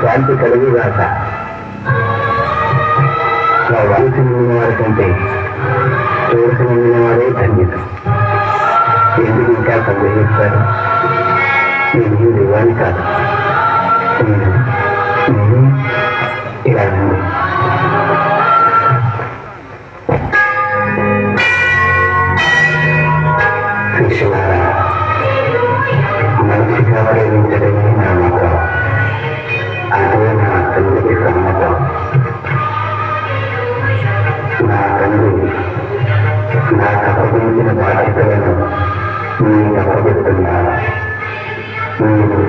శాంతి కలుగుగాక. వలస నిండిన వారి కంటే తోడస నిండిన వారే ధన్యత. ఎందుకు ఇంకా సందేహిస్తారు? నేను దివాని కాదు. నేను ఇలా ఉంది. శిష్యులారా, మనిషిగా ప్రేమించడమే నా మతం. అదే నా తండ్రికి సమ్మతం. నా తండ్రి నాకు అప్పగించిన బాధ్యతలను నేను అప్పగిస్తున్నాను. నేను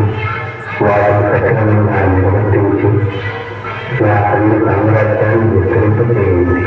వారి కఠినంగా నిర్వర్తించి నా తండ్రి సామ్రాజ్యాన్ని విస్తరింపజేయండి.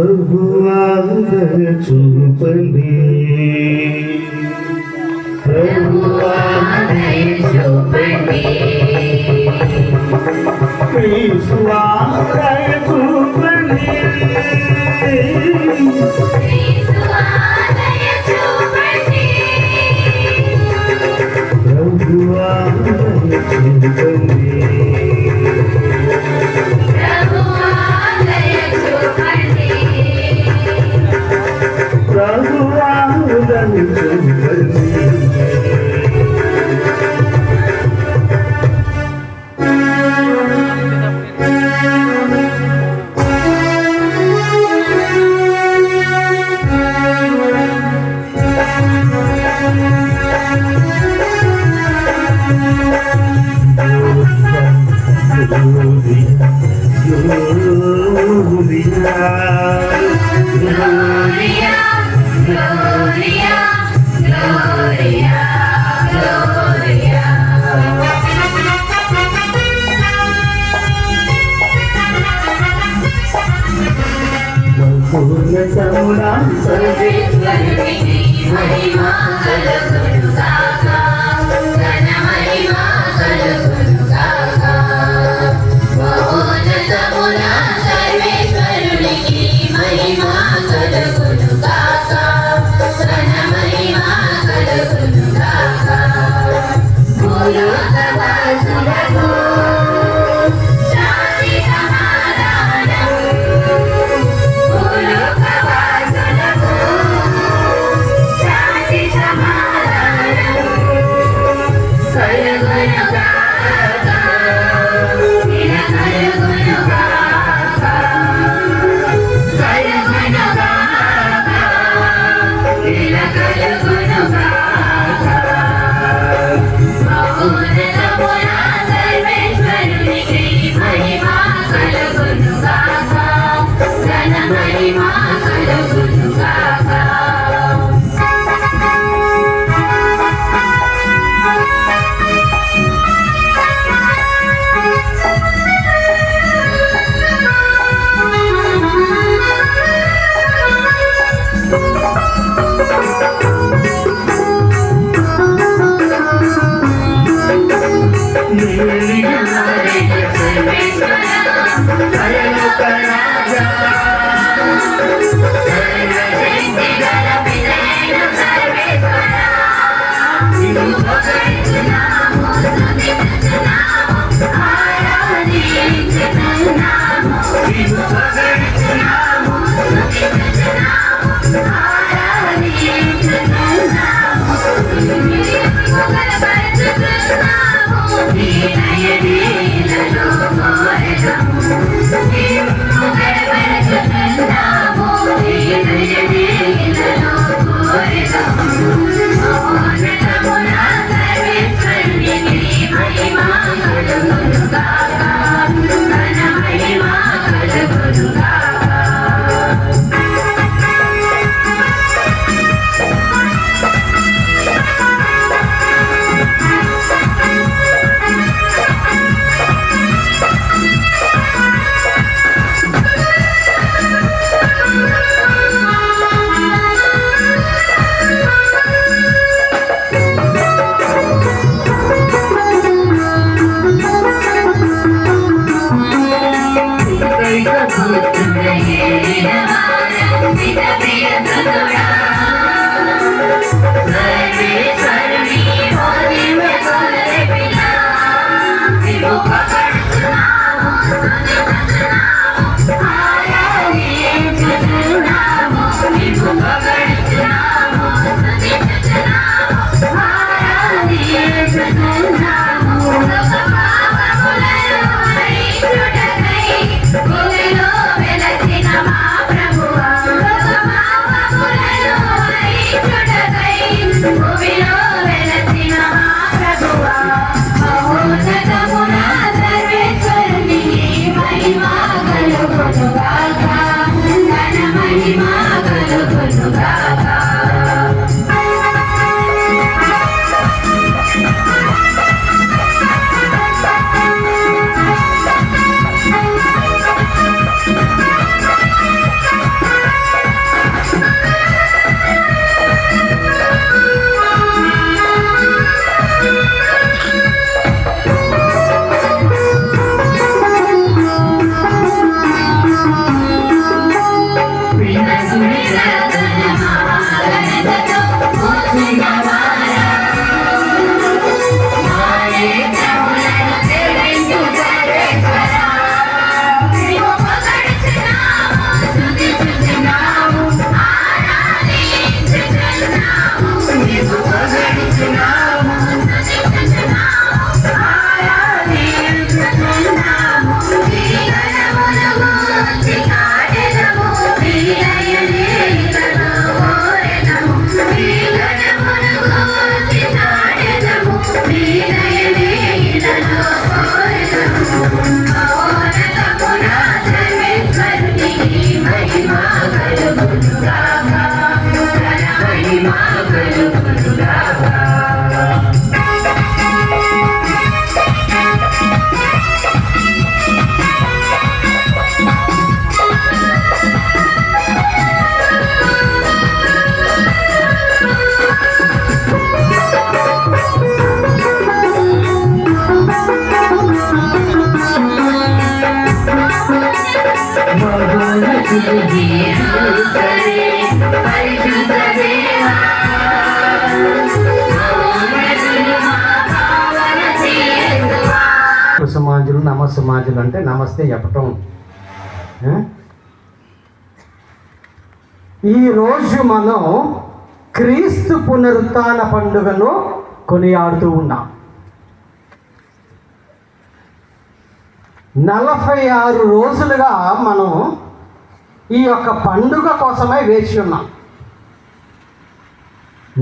ప్రభువా దయ చూపండి ప్రభువా దయ చూపండి యేసువా దయ చూపండి యేసువా దయ చూపండి ప్రభువా దయ చూపండి సమాజులు నమస్సమాజులు అంటే నమస్తే చెప్పటం. ఈరోజు మనం క్రీస్తు పునరుత్థాన పండుగను కొనియాడుతూ ఉన్నాం. 46 రోజులుగా మనం ఈ యొక్క పండుగ కోసమే వేచి ఉన్నాం.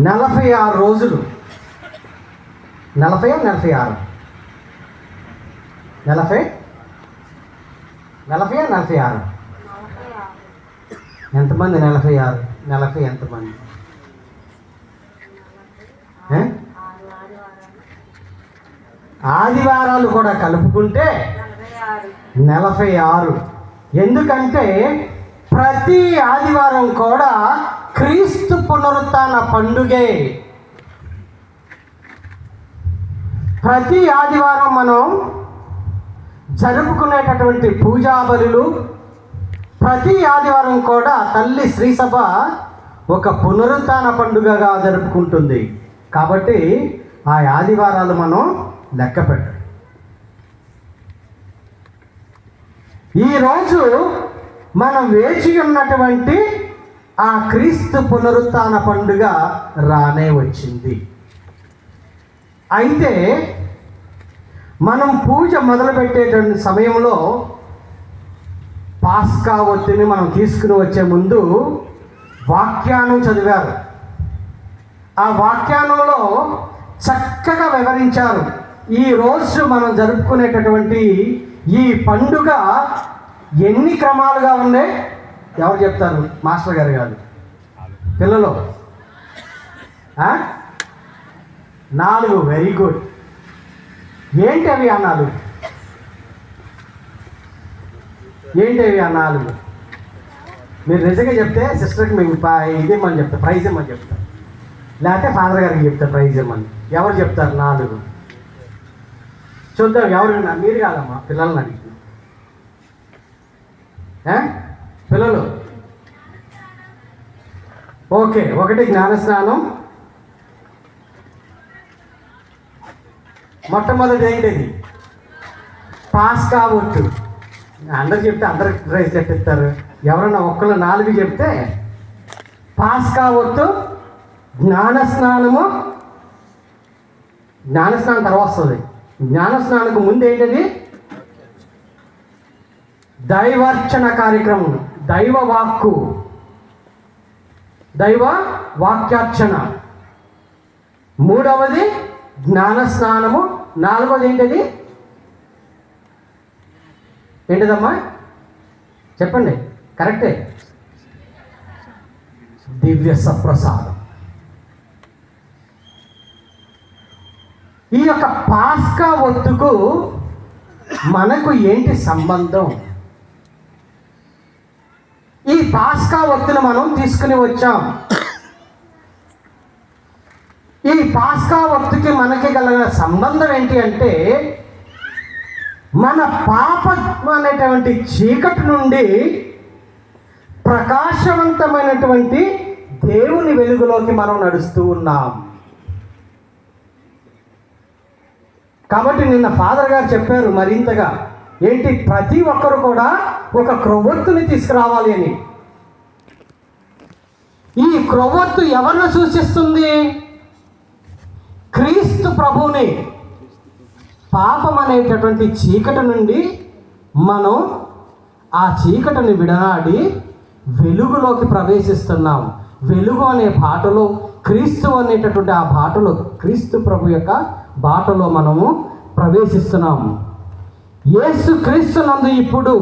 46 రోజులు. 46 ఎంతమంది? 46 ఎంతమంది? ఆదివారాలు కూడా కలుపుకుంటే 46. ఎందుకంటే ప్రతి ఆదివారం కూడా క్రీస్తు పునరుత్థాన పండుగే. ప్రతి ఆదివారం మనం జరుపుకునేటటువంటి పూజా బలులు, ప్రతి ఆదివారం కూడా తల్లి శ్రీసభ ఒక పునరుత్థాన పండుగగా జరుపుకుంటుంది. కాబట్టి ఆ ఆదివారాలు మనం లెక్క పెట్టాలి. ఈరోజు మనం వేచి ఉన్నటువంటి ఆ క్రీస్తు పునరుత్థాన పండుగ రానే వచ్చింది. అయితే మనం పూజ మొదలుపెట్టేటువంటి సమయంలో పాస్కా ఒత్తిని మనం తీసుకుని వచ్చే ముందు వాక్యానం చదివారు. ఆ వాక్యానంలో చక్కగా వివరించారు. ఈరోజు మనం జరుపుకునేటటువంటి ఈ పండుగ ఎన్ని క్రమాలుగా ఉన్నాయి? ఎవరు చెప్తారు? మాస్టర్ గారు కాదు, పిల్లలు. 4. Very good. ఏంటి అవి ఆ 4? మీరు నిజంగా చెప్తే సిస్టర్కి మీకు ఇది ఇమ్మని చెప్తా, ప్రైజ్ ఇమ్మని చెప్తా, లేకపోతే ఫాదర్ గారికి చెప్తా ప్రైజ్ ఇమ్మని. ఎవరు చెప్తారు 4? చూద్దాం. ఎవరు? మీరు కాదమ్మా, పిల్లల్ని అడిగి. పిల్లలు ఓకే. 1 జ్ఞానస్నానం. మొట్టమొదటి ఏంటిది? పాస్కా ఒట్టు. అందరు చెప్తే అందరికి ప్రైజ్ చెప్పిస్తారు. ఎవరన్నా ఒక్కళ్ళు 4 చెప్తే పాస్కా ఒట్టు, జ్ఞానస్నానము. జ్ఞానస్నానం తర్వాత వస్తుంది. జ్ఞానస్నానకు ముందు ఏంటది? దైవార్చన కార్యక్రమం, దైవ వాక్యార్చన. 3వది జ్ఞానస్నానము. 4వది ఏంటిదమ్మా? చెప్పండి, కరెక్టే. దివ్య సప్రసాదం. ఈ యొక్క పాస్కా ఒత్తుకు మనకు ఏంటి సంబంధం? ఈ పాస్కా ఒత్తును మనం తీసుకుని వచ్చాం. ఈ పాస్కా ఒత్తుకి మనకి గల సంబంధం ఏంటి అంటే, మన పాపం అనేటువంటి చీకటి నుండి ప్రకాశవంతమైనటువంటి దేవుని వెలుగులోకి మనం నడుస్తూ ఉన్నాం. కాబట్టి నిన్న ఫాదర్ గారు చెప్పారు మరింతగా ఏంటి, ప్రతి ఒక్కరు కూడా ఒక క్రొవ్వొత్తుని తీసుకురావాలి అని. ఈ క్రొవ్వొత్తు ఎవరిని సూచిస్తుంది? క్రీస్తు ప్రభువుని. పాపం అనేటటువంటి చీకటి నుండి మనం ఆ చీకటిని విడనాడి వెలుగులోకి ప్రవేశిస్తున్నాం. వెలుగు అనే బాటలో, క్రీస్తు అనేటటువంటి ఆ బాటలో, క్రీస్తు ప్రభు యొక్క బాటలో మనము ప్రవేశిస్తున్నాము. యేసు క్రీస్తు నందు ఇప్పుడు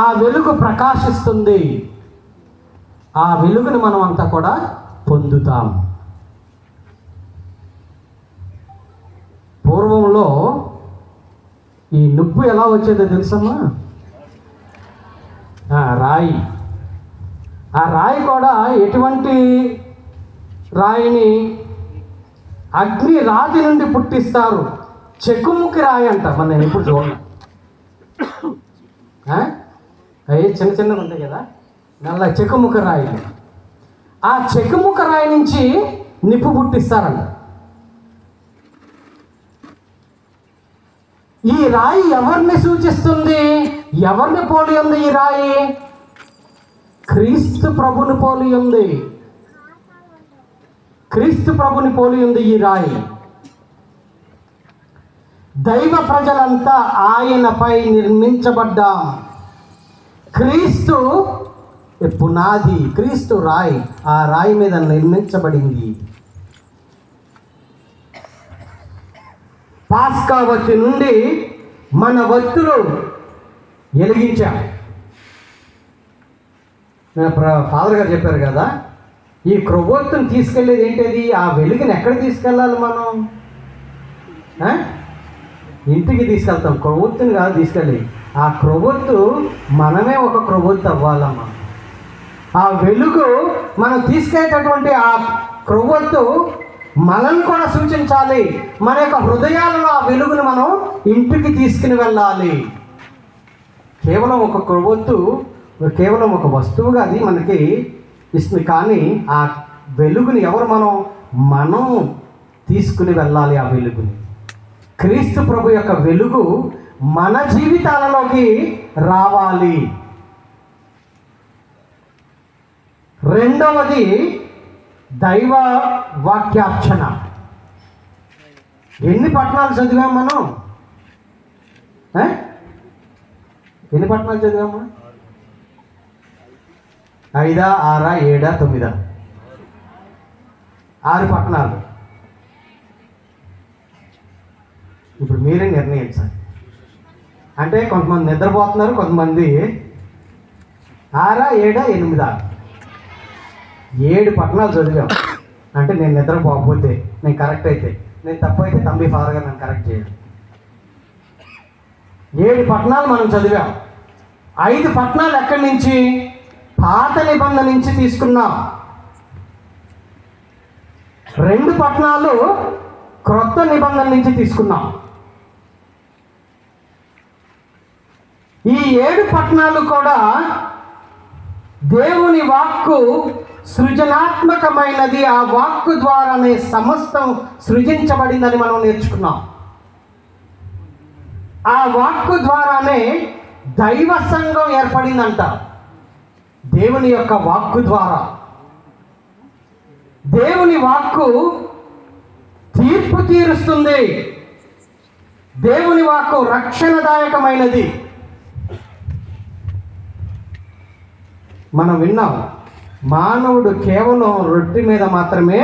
ఆ వెలుగు ప్రకాశిస్తుంది. ఆ వెలుగుని మనం అంతా కూడా పొందుతాం. పూర్వంలో ఈ నువ్వు ఎలా వచ్చేదో తెలుసమ్మా? రాయి. ఆ రాయి కూడా ఎటువంటి రాయిని? అగ్ని రాతి నుండి పుట్టిస్తారు. చెక్కుముక్కి రాయి అంట. మన నేను ఎప్పుడు చూడండి. అవి చిన్నగా ఉంటాయి కదా, నల్ల చెకుముక రాయి. ఆ చెకుముక రాయి నుంచి నిప్పు పుట్టిస్తారంట. ఈ రాయి ఎవరిని సూచిస్తుంది? ఎవరిని పోలి ఉంది ఈ రాయి? క్రీస్తు ప్రభుని పోలి ఉంది. క్రీస్తు ప్రభుని పోలి ఉంది ఈ రాయి. దైవ ప్రజలంతా ఆయనపై నిర్మించబడ్డాం. క్రీస్తు పునాది, క్రీస్తు రాయి, ఆ రాయి మీద నిర్మించబడింది. పాస్కా వత్తి నుండి మన వత్తులు వెలిగించాం. ఫాదర్ గారు చెప్పారు కదా, ఈ క్రొవ్వొత్తుని తీసుకెళ్ళేది ఏంటది? ఆ వెలుగుని ఎక్కడ తీసుకెళ్ళాలి మనం? ఇంటికి తీసుకెళ్తాం, క్రొవ్వొత్తుని కాదు తీసుకెళ్ళి. ఆ క్రొవ్వొత్తు మనమే ఒక క్రొవ్వొత్తు అవ్వాలమ్మా. ఆ వెలుగు మనం తీసుకెళ్ళేటటువంటి ఆ క్రొవ్వొత్తు మనల్ని కూడా సూచించాలి. మన యొక్క హృదయాలలో ఆ వెలుగును మనం ఇంటికి తీసుకుని వెళ్ళాలి. కేవలం ఒక క్రొవ్వొత్తు, కేవలం ఒక వస్తువుగా అది మనకి ఇస్తుంది. కానీ ఆ వెలుగుని ఎవరు? మనం తీసుకుని వెళ్ళాలి. ఆ వెలుగుని, క్రీస్తు ప్రభు యొక్క వెలుగు మన జీవితాలలోకి రావాలి. రెండవది దైవ వాక్యార్చన. ఎన్ని పట్టణాలు చదివాం మనం? ఎన్ని పట్టణాలు చదివామా? 5, 6, 7, 9? 6 పట్టణాలు. ఇప్పుడు మీరే నిర్ణయించాలి. అంటే కొంతమంది నిద్రపోతున్నారు, కొంతమంది 6, 7, 8. 7 పట్టణాలు చదివాం. అంటే నేను నిద్రపోకపోతే, నేను కరెక్ట్ అయితే, నేను తప్పు అయితే తంబి ఫాదర్ గారు నన్ను కరెక్ట్ చేయాలి. 7 పట్టణాలు మనం చదివాం. 5 పట్టణాలు ఎక్కడి నుంచి? పాత నిబంధన నుంచి తీసుకున్నాం. 2 పట్టణాలు క్రొత్త నిబంధన నుంచి తీసుకున్నాం. ఈ 7 పట్టణాలు కూడా దేవుని వాక్కు సృజనాత్మకమైనది. ఆ వాక్కు ద్వారానే సమస్తం సృజించబడిందని మనం నేర్చుకున్నాం. ఆ వాక్కు ద్వారానే దైవ సంఘం ఏర్పడిందంట. దేవుని యొక్క వాక్కు ద్వారా. దేవుని వాక్కు తీర్పు తీరుస్తుంది. దేవుని వాక్కు రక్షణదాయకమైనది. మనం విన్నాం, మానవుడు కేవలం రొట్టె మీద మాత్రమే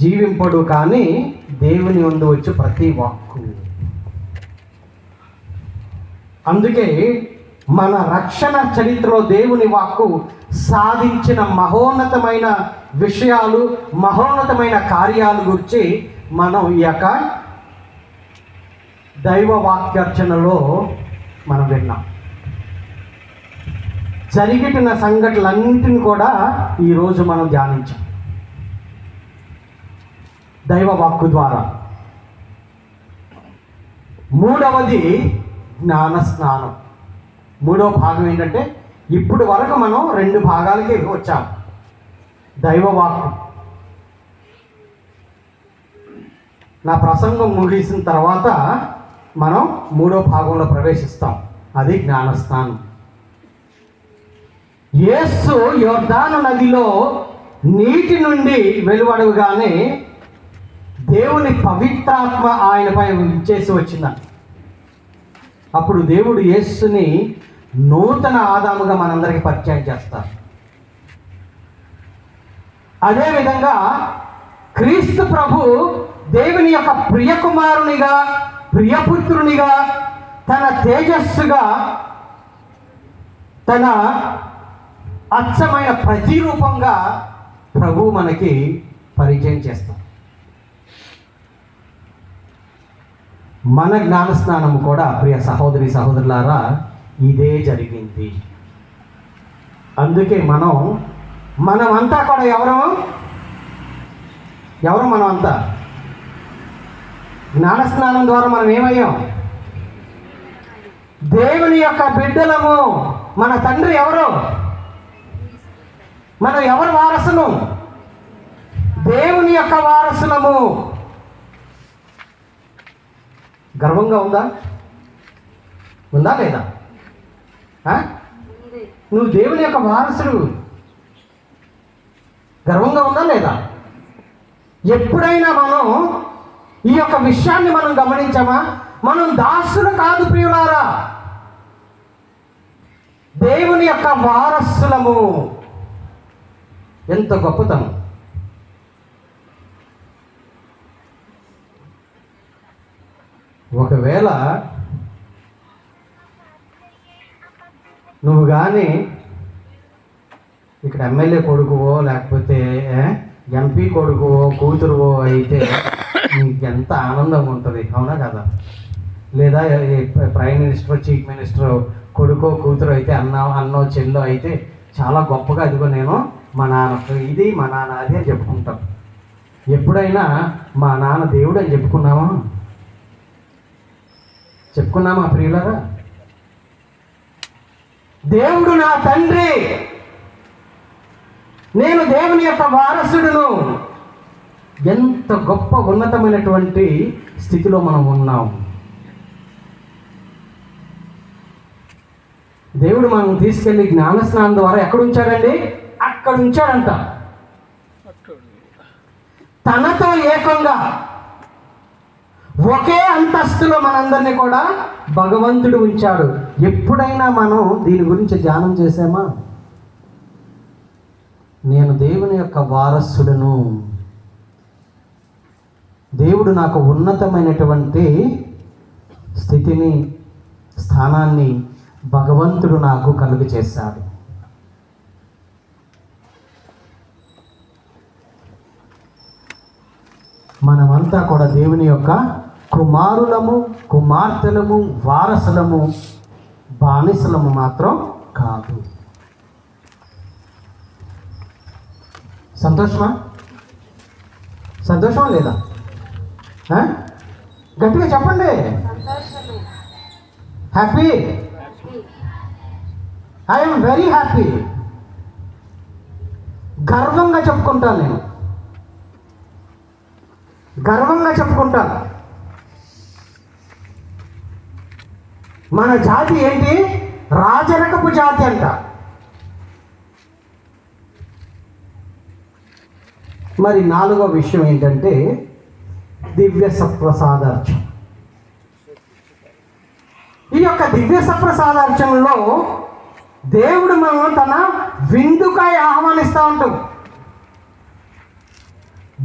జీవింపడు, కానీ దేవుని యందు వచ్చు ప్రతి వాక్కు. అందుకే మన రక్షణ చరిత్రలో దేవుని వాక్కు సాధించిన మహోన్నతమైన విషయాలు, మహోన్నతమైన కార్యాల గురించి మనం ఈ యొక్క దైవ వాక్యార్చనలో మనం విన్నాం. జరిగిన సంఘటనలన్నింటిని కూడా ఈరోజు మనం ధ్యానించాం దైవ వాక్కు ద్వారా. మూడవది జ్ఞాన స్నానం. మూడవ భాగం ఏంటంటే, ఇప్పుడు వరకు మనం 2 భాగాలకి వచ్చాం. దైవ వాక్కు. నా ప్రసంగం ముగిసిన తర్వాత మనం 3వ భాగంలో ప్రవేశిస్తాం. అది జ్ఞాన స్నానం. యేసు యోర్దాను నదిలో నీటి నుండి వెలువడగానే దేవుని పవిత్రాత్మ ఆయనపై ఇచ్చేసి వచ్చిందంట. అప్పుడు దేవుడు యేసుని నూతన ఆదాముగా మనందరికీ పరిచయం చేస్తారు. అదేవిధంగా క్రీస్తు ప్రభు దేవుని యొక్క ప్రియకుమారునిగా, ప్రియపుత్రునిగా, తన తేజస్సుగా, తన అచ్చమైన ప్రతిరూపంగా ప్రభు మనకి పరిచయం చేస్తాం. మన జ్ఞానస్నానం కూడా ప్రియ సహోదరి సహోదరులారా ఇదే జరిగింది. అందుకే మనమంతా కూడా ఎవరు మనమంతా జ్ఞానస్నానం ద్వారా మనం ఏమయ్యాం? దేవుని యొక్క బిడ్డలము. మన తండ్రి ఎవరు? మనం ఎవరి వారసులు? దేవుని యొక్క వారసులము. గర్వంగా ఉందా? ఉందా లేదా? నువ్వు దేవుని యొక్క వారసుడు. గర్వంగా ఉందా లేదా? ఎప్పుడైనా మనం ఈ యొక్క విషయాన్ని మనం గమనించామా? మనం దాసులు కాదు ప్రియులారా, దేవుని యొక్క వారసులము. ఎంత గొప్పతనం! ఒకవేళ నువ్వు కానీ ఇక్కడ ఎమ్మెల్యే కొడుకువో లేకపోతే ఎంపీ కొడుకువో కూతురువో అయితే నీకు ఎంత ఆనందంగా ఉంటుంది, అవునా కదా? లేదా ప్రైమ్ మినిస్టర్ చీఫ్ మినిస్టర్ కొడుకో కూతురు అయితే అన్నో చెల్లో అయితే చాలా గొప్పగా అదిగో నేను మా నాన్న ఇది మా నాన్న అది అని చెప్పుకుంటాం. ఎప్పుడైనా మా నాన్న దేవుడు అని చెప్పుకున్నామా ప్రియులరా? దేవుడు నా తండ్రి, నేను దేవుని యొక్క వారసుడును. ఎంత గొప్ప ఉన్నతమైనటువంటి స్థితిలో మనం ఉన్నాం. దేవుడు మనం తీసుకెళ్ళి జ్ఞానస్నానం ద్వారా ఎక్కడ ఉంచాడండి? అక్కడ ఉంచాడంట. తనతో ఏకంగా ఒకే అంతస్తులో మనందరినీ కూడా భగవంతుడు ఉంచాడు. ఎప్పుడైనా మనం దీని గురించి ధ్యానం చేసామా? నేను దేవుని యొక్క వారసుడును, దేవుడు నాకు ఉన్నతమైనటువంటి స్థితిని స్థానాన్ని భగవంతుడు నాకు కలుగ చేశాడు. మనమంతా కూడా దేవుని యొక్క కుమారులము, కుమార్తెలము, వారసులము, బానిసలము మాత్రం కాదు. సంతోషమా? సంతోషమా లేదా? గట్టిగా చెప్పండి. హ్యాపీ? I'm very happy. గర్వంగా చెప్పుకుంటాను, నేను గర్వంగా చెప్పుకుంటాను. మన జాతి ఏంటి? రాజరకపు జాతి అంట. మరి నాలుగో విషయం ఏంటంటే దివ్య సప్రసాదార్చన. ఈ యొక్క దివ్య సప్రసాదార్చనలో దేవుడు మనం తన విందుకై ఆహ్వానిస్తూ ఉంటాం.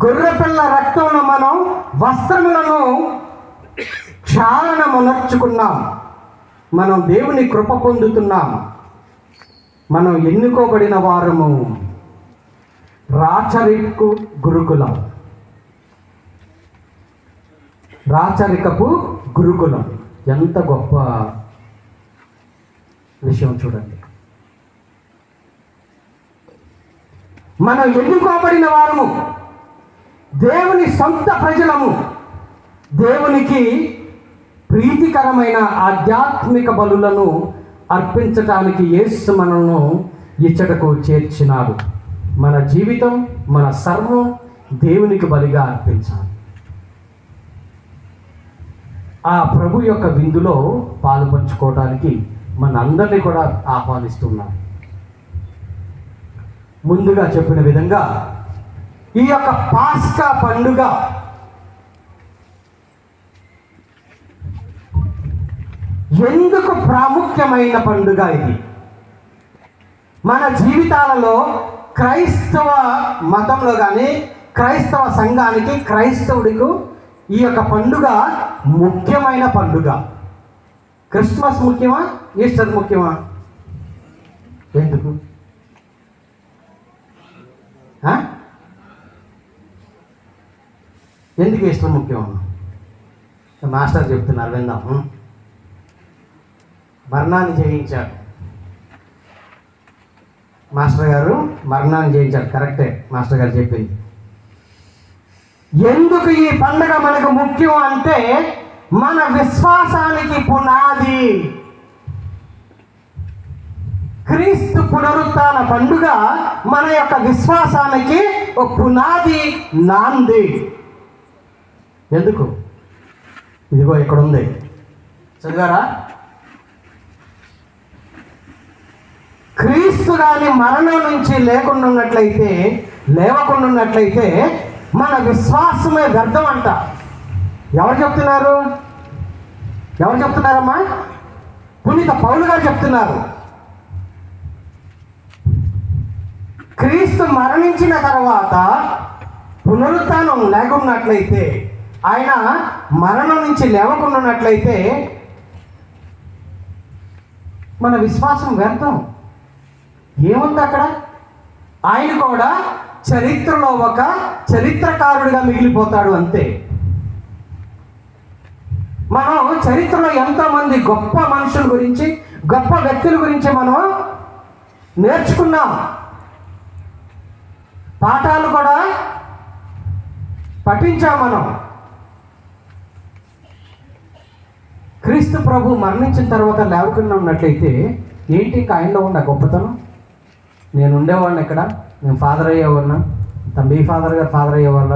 గొర్రెపిల్ల రక్తంలో మనం వస్త్రములను క్షాళనమునర్చుకున్నాం. మనం దేవుని కృప పొందుతున్నాం. మనం ఎన్నుకోబడిన వారము. రాచరికు గురుకులం, రాచరికపు గురుకులం. ఎంత గొప్ప విషయం చూడండి. మనం ఎన్నుకోబడిన వారము, దేవుని సొంత ప్రజలము. దేవునికి ప్రీతికరమైన ఆధ్యాత్మిక బలులను అర్పించటానికి యేసు మనల్ని ఇచ్చటకు చేర్చినాడు. మన జీవితం, మన సర్వం దేవునికి బలిగా అర్పించాలి. ఆ ప్రభు యొక్క విందులో పాలు పంచుకోవడానికి మన అందరినీ కూడా ఆహ్వానిస్తున్నాడు. ముందుగా చెప్పిన విధంగా ఈ యొక్క పాస్కా పండుగ ఎందుకు ప్రాముఖ్యమైన పండుగ? ఇది మన జీవితాలలో క్రైస్తవ మతంలో కానీ క్రైస్తవ సంఘానికి, క్రైస్తవుడికి ఈ యొక్క పండుగ ముఖ్యమైన పండుగ. క్రిస్మస్ ముఖ్యమా? ఈస్టర్ ముఖ్యమా? ఎందుకు? ఎందుకు ఈస్టర్ ముఖ్యం? మాస్టర్ చెప్తున్నారు, విందాం. మరణాన్ని జయించాడు మాస్టర్ గారు, మరణాన్ని జయించాడు. కరెక్టే మాస్టర్ గారు చెప్పింది. ఎందుకు ఈ పండుగ మనకు ముఖ్యం అంటే మన విశ్వాసానికి పునాది. క్రీస్తు పునరుత్థాన పండుగ మన యొక్క విశ్వాసానికి ఒక పునాది, నాంది. ఎందుకు? ఇదిగో ఇక్కడ ఉంది, చదివారా? క్రీస్తు గాని మరణం నుంచి లేకుండా ఉన్నట్లయితే మన విశ్వాసమే వ్యర్థం అంట. ఎవరు చెప్తున్నారమ్మా? పునీత పౌలు గారు చెప్తున్నారు. క్రీస్తు మరణించిన తర్వాత పునరుత్థానం లేకున్నట్లయితే, ఆయన మరణం నుంచి లేవకున్నట్లయితే మన విశ్వాసం వ్యర్థం. ఏముంది అక్కడ? ఆయన కూడా చరిత్రలో ఒక చరిత్రకారుడిగా మిగిలిపోతాడు, అంతే. మనం చరిత్రలో ఎంతోమంది గొప్ప మనుషుల గురించి, గొప్ప వ్యక్తుల గురించి మనం నేర్చుకున్నాం, పాఠాలు కూడా పఠించాం మనం. క్రీస్తు ప్రభు మరణించిన తర్వాత లేవకుండా ఉన్నట్లయితే ఏంటి ఇంకా ఆయనలో ఉన్న గొప్పతనం? నేను ఉండేవాడిని ఎక్కడ? నేను ఫాదర్ అయ్యేవాళ్ళ, మీ ఫాదర్ గారు ఫాదర్ అయ్యేవాళ్ళ,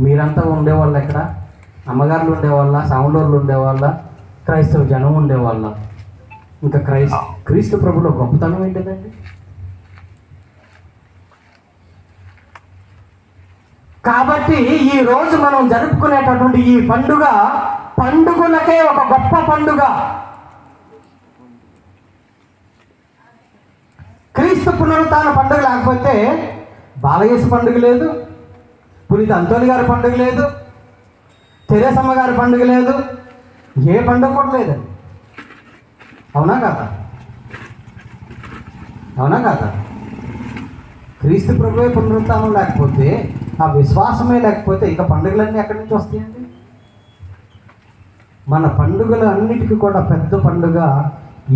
మీరంతా ఉండేవాళ్ళు ఎక్కడ? అమ్మగారులు ఉండేవాళ్ళ, సాములూరులు ఉండేవాళ్ళ, క్రైస్తవ జనం ఉండేవాళ్ళ. ఇంకా క్రీస్తు ప్రభులో గొప్పతనం ఏంటిదండి? కాబట్టి ఈ రోజు మనం జరుపుకునేటటువంటి ఈ పండుగ పండుగలకే ఒక గొప్ప పండుగ. క్రీస్తు పునరుత్థాన పండుగ లేకపోతే బాలయేసు పండుగ లేదు, పునీత అంతోని గారి పండుగ లేదు, తెరేసమ్మ గారి పండుగ లేదు, ఏ పండుగ కూడా లేదండి. అవునా కాదా? క్రీస్తు ప్రభువే పునరుత్థానం లేకపోతే, ఆ విశ్వాసమే లేకపోతే ఇంకా పండుగలన్నీ ఎక్కడి నుంచి వస్తాయండి? మన పండుగలు అన్నిటికీ కూడా పెద్ద పండుగ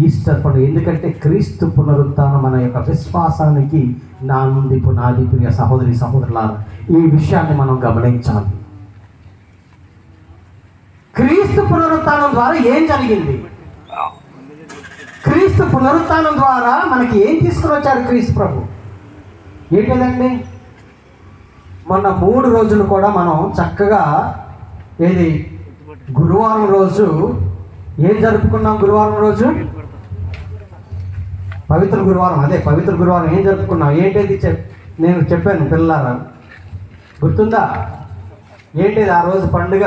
ఈస్టర్ పండుగ. ఎందుకంటే క్రీస్తు పునరుత్థానం మన యొక్క విశ్వాసానికి నాంది, పునాది. ప్రియ సహోదరి సహోదరులారా, ఈ విషయాన్ని మనం గమనించాలి. క్రీస్తు పునరుత్థానం ద్వారా ఏం జరిగింది? క్రీస్తు పునరుత్థానం ద్వారా మనకి ఏం తీసుకుని వచ్చారు క్రీస్తు ప్రభు? ఏంటిదండి? మొన్న 3 రోజులు కూడా మనం చక్కగా గురువారం రోజు ఏం జరుపుకున్నాం? గురువారం రోజు పవిత్ర గురువారం. పవిత్ర గురువారం ఏం జరుపుకున్నాం? ఏంటిది నేను చెప్పాను పిల్లలారా, గుర్తుందా? ఏంటిది ఆ రోజు పండుగ?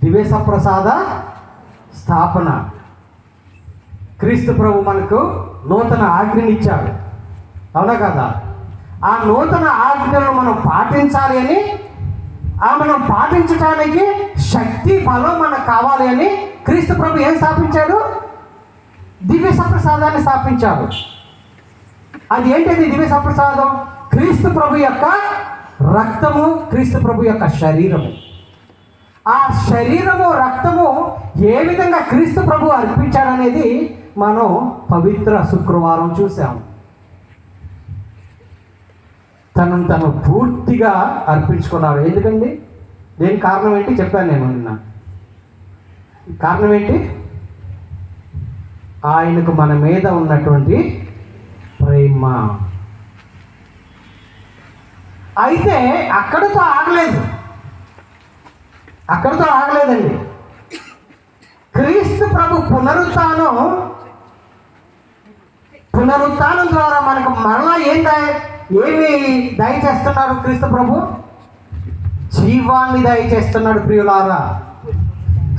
దివ్యసప్రసాద స్థాపన. క్రీస్తు ప్రభు మనకు నూతన ఆజ్ఞనిచ్చాడు, అవునా కదా? ఆ నూతన ఆజ్ఞలను మనం పాటించాలి అని, మనం పాటించడానికి శక్తి, బలం మనకు కావాలి అని క్రీస్తు ప్రభు ఏం స్థాపించాడు? దివ్య సప్రసాదాన్ని స్థాపించాడు. అది ఏంటది దివ్య సప్రసాదం? క్రీస్తు ప్రభు యొక్క రక్తము, క్రీస్తు ప్రభు యొక్క శరీరము. ఆ శరీరము, రక్తము ఏ విధంగా క్రీస్తు ప్రభు అర్పించాడనేది మనం పవిత్ర శుక్రవారం చూసాము. తను పూర్తిగా అర్పించుకున్నాడు. ఎందుకండి? దేని కారణం ఏంటి చెప్పాను నేను నిన్న. కారణం ఏంటి? ఆయనకు మన మీద ఉన్నటువంటి ప్రేమ. అయితే అక్కడితో ఆగలేదండి. క్రీస్తు ప్రభు పునరుత్థానం ద్వారా మనకు మరలా ఏమి దయచేస్తున్నాడు క్రీస్తు ప్రభు? జీవాన్ని దయచేస్తున్నాడు. ప్రియులారా,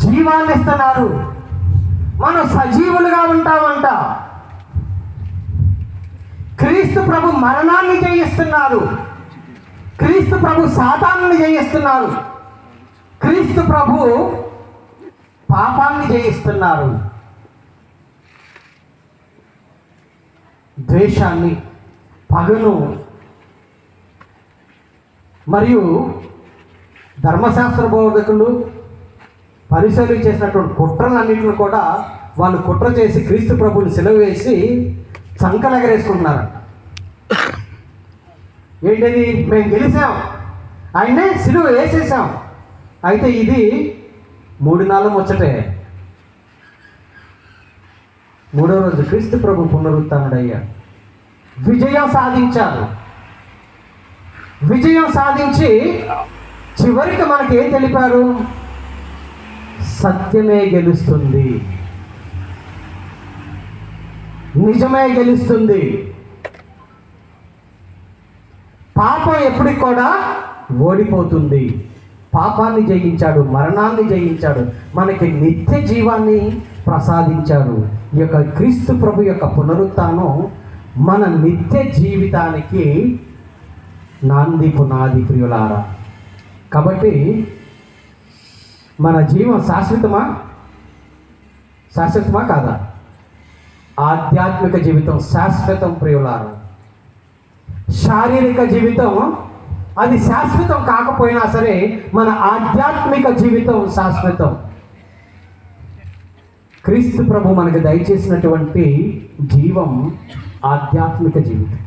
జీవాన్ని ఇస్తున్నాడు. మనం సజీవులుగా ఉంటామంట. క్రీస్తు ప్రభు మరణాన్ని జయిస్తున్నారు. క్రీస్తు ప్రభు సాతాన్ని జయిస్తున్నారు. క్రీస్తు ప్రభు పాపాన్ని జయిస్తున్నారు. ద్వేషాన్ని, పగను మరియు ధర్మశాస్త్ర బోధకులు, పరిశీలన చేసినటువంటి కుట్రలన్నింటిని కూడా వాళ్ళు కుట్ర చేసి క్రీస్తు ప్రభుని సిలువ వేసి చంకలెగరేసుకుంటున్నారు. ఏంటిది? మేము గెలిచాం, ఆయనే సిలువ వేసేసాం. అయితే ఇది 3 నాళ్ళు ముచ్చటే. మూడో రోజు క్రీస్తు ప్రభు పునరుత్థానుడయ్యాడు. విజయం సాధించారు. విజయం సాధించి చివరికి మనకి ఏం తెలిపారు? సత్యమే గెలుస్తుంది, నిజమే గెలుస్తుంది. పాపం ఎప్పటికి కూడా ఓడిపోతుంది. పాపాన్ని జయించాడు, మరణాన్ని జయించాడు, మనకి నిత్య జీవాన్ని ప్రసాదించాడు. ఈ యొక్క క్రీస్తు ప్రభు యొక్క పునరుత్థానం మన నిత్య జీవితానికి నాంది పునాది ప్రియులారా. కాబట్టి మన జీవం శాశ్వతమా కాదా? ఆధ్యాత్మిక జీవితం శాశ్వతం ప్రియులారా. శారీరక జీవితం అది శాశ్వతం కాకపోయినా సరే మన ఆధ్యాత్మిక జీవితం శాశ్వతం. క్రీస్తు ప్రభు మనకు దయచేసినటువంటి జీవం ఆధ్యాత్మిక జీవితం.